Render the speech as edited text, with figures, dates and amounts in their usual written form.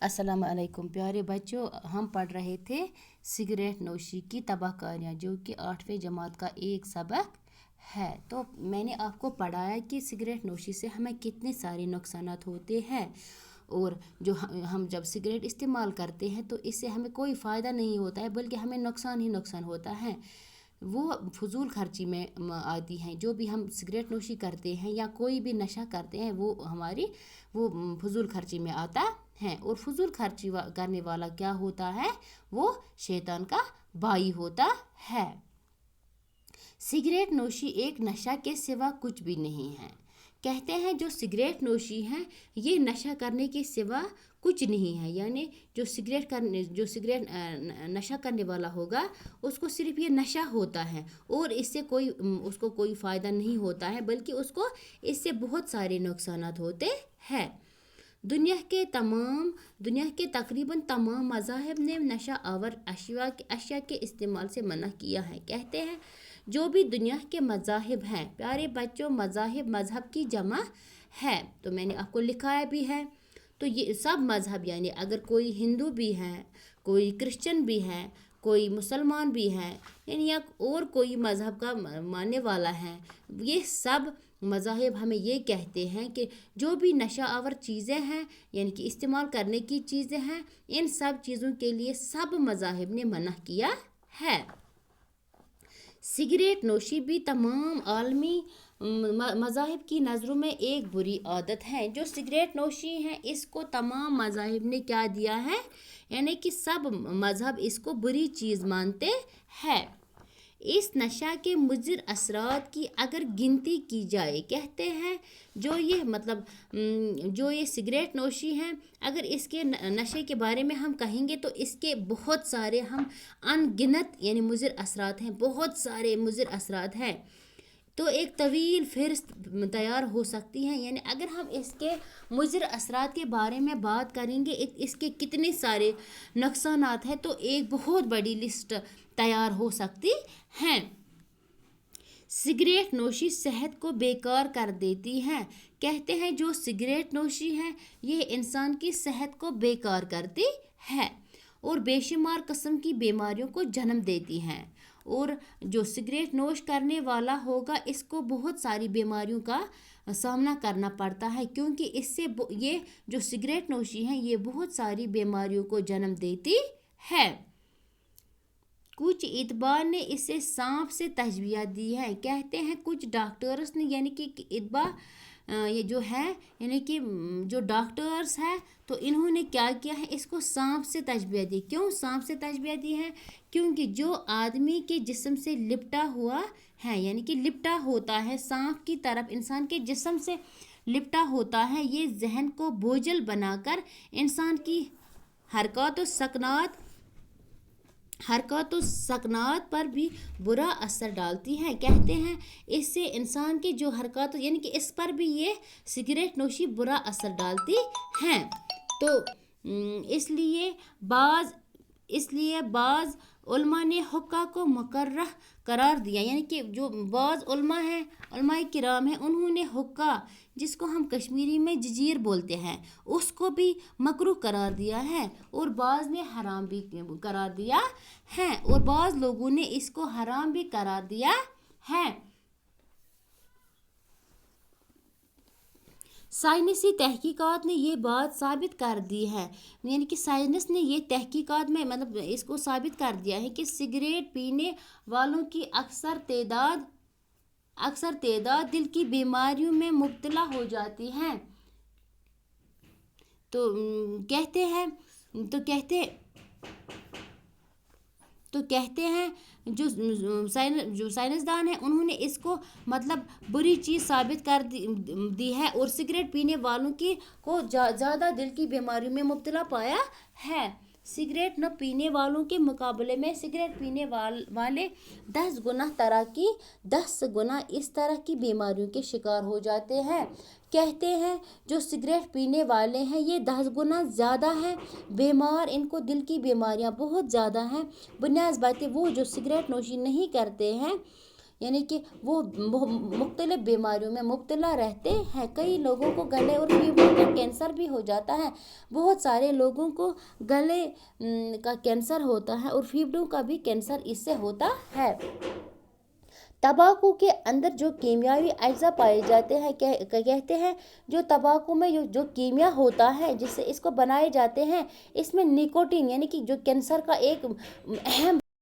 अस्सलाम वालेकुम प्यारे बच्चों, हम पढ़ रहे थे सिगरेट नोशी की तबाहकारियाँ, जो कि 8वीं जमात का एक सबक है। तो मैंने आपको पढ़ाया कि सिगरेट नोशी से हमें कितने सारे नुकसानात होते हैं, और जो हम जब सिगरेट इस्तेमाल करते हैं तो इससे हमें कोई फ़ायदा नहीं होता है, बल्कि हमें नुकसान ही नुकसान होता है। वो फजूल खर्ची में आती हैं। जो भी हम सिगरेट नोशी करते हैं या कोई भी नशा करते हैं, वो हमारी वो फजूल खर्ची में आता है। और फजूल खर्ची करने वाला क्या होता है? वो शैतान का भाई होता है। सिगरेट नोशी एक नशा के सिवा कुछ भी नहीं है। कहते हैं जो सिगरेट नोशी है ये नशा करने के सिवा कुछ नहीं है। यानी जो सिगरेट नशा करने वाला होगा उसको सिर्फ ये नशा होता है, और इससे उसको कोई फ़ायदा नहीं होता है, बल्कि उसको इससे बहुत सारे नुकसानात होते हैं। दुनिया के तकरीबन तमाम मज़ाहिब ने नशा आवर अशिया के इस्तेमाल से मना किया है। कहते हैं जो भी दुनिया के मज़ाहिब हैं, प्यारे बच्चों, मज़हब की जमा है। तो मैंने आपको लिखाया भी है। तो ये सब मज़हब, यानी अगर कोई हिंदू भी है, कोई क्रिश्चियन भी है, कोई मुसलमान भी है, यानी या और कोई मज़हब का मानने वाला है, ये सब मज़ाहिब हमें ये कहते हैं कि जो भी नशा आवर चीज़ें हैं, यानी कि इस्तेमाल करने की चीज़ें हैं, इन सब चीज़ों के लिए सब मज़ाहिब ने मना किया है। सिगरेट नोशी भी तमाम आलमी मज़ाहिब की नज़रों में एक बुरी आदत है। जो सिगरेट नोशी है इसको तमाम मज़ाहिब ने क्या दिया है, यानी कि सब मज़हब इसको बुरी चीज़ मानते हैं। इस नशा के मुज़िर असरात की अगर गिनती की जाए, कहते हैं जो ये सिगरेट नोशी है, अगर इसके नशे के बारे में हम कहेंगे तो इसके बहुत सारे हम अनगिनत यानी मुज़िर असरात हैं, बहुत सारे मुज़िर असरात हैं। तो एक तवील फ़हरिस्त तैयार हो सकती है। यानी अगर हम इसके मुज़िर असरात के बारे में बात करेंगे, इसके कितने सारे नुकसानात हैं, तो एक बहुत बड़ी लिस्ट तैयार हो सकती हैं। सिगरेट नोशी सेहत को बेकार कर देती है। कहते हैं जो सिगरेट नोशी है ये इंसान की सेहत को बेकार करती है और बेशुमार किस्म की बीमारियों को जन्म देती हैं। और जो सिगरेट नोश करने वाला होगा इसको बहुत सारी बीमारियों का सामना करना पड़ता है, क्योंकि इससे ये जो सिगरेट नोशी है ये बहुत सारी बीमारियों को जन्म देती है। कुछ इतबार ने इसे सांप से तशबीह दी है। कहते हैं कुछ डॉक्टर्स ने, यानी कि इतबा ये जो है, यानी कि जो डॉक्टर्स हैं, तो इन्होंने क्या किया है, इसको सांप से तशबीह दी। क्यों सांप से तशबीह दी है? क्योंकि जो आदमी के जिस्म से लिपटा हुआ है, यानी कि लिपटा होता है सांप की तरफ, इंसान के जिस्म से लिपटा होता है, ये जहन को बोझल बनाकर इंसान की हरकत और सकनात पर भी बुरा असर डालती है। कहते हैं इससे इंसान की जो हरकत, यानी कि इस पर भी ये सिगरेट नोशी बुरा असर डालती हैं। तो इसलिए बाज़ उलमा ने हुक्का को मुकर्रह करार दिया, यानी कि जो बाज़ उलमा हैं, उलमाए किराम हैं, उन्होंने हुक्का, जिसको हम कश्मीरी में जजीर बोलते हैं, उसको भी मकरूह करार दिया है, और बाज़ ने हराम भी करार दिया है, और बाज़ लोगों ने इसको हराम भी करार दिया है। साइंसी तहकीकात ने ये बात साबित कर दी है, यानी कि साइंस ने ये तहकीकात में इसको साबित कर दिया है कि सिगरेट पीने वालों की अक्सर तादाद दिल की बीमारियों में मुब्तला हो जाती हैं। तो कहते हैं जो साइंसदान हैं उन्होंने इसको बुरी चीज़ साबित कर दी है, और सिगरेट पीने वालों को ज़्यादा दिल की बीमारियों में मुब्तला पाया है। सिगरेट न पीने वालों के मुकाबले में सिगरेट पीने वाले 10 गुना इस तरह की बीमारियों के शिकार हो जाते हैं। कहते हैं जो सिगरेट पीने वाले हैं ये 10 गुना ज़्यादा हैं बीमार, इनको दिल की बीमारियां बहुत ज़्यादा हैं बनस्बत वो जो सिगरेट नोशी नहीं करते हैं। یعنی کہ وہ مختلف بیماریوں میں مبتلا رہتے ہیں. کئی لوگوں کو گلے اور پھیپھڑوں کا کینسر بھی ہو جاتا ہے. بہت سارے لوگوں کو گلے کا کینسر ہوتا ہے اور پھیپھڑوں کا بھی کینسر اس سے ہوتا ہے. تمباکو کے اندر جو کیمیاوی اجزاء پائے جاتے ہیں، کہتے ہیں جو تمباکو میں جو کیمیا ہوتا ہے جس سے اس کو بنائے جاتے ہیں، اس میں نکوٹین یعنی کہ جو کینسر کا ایک اہم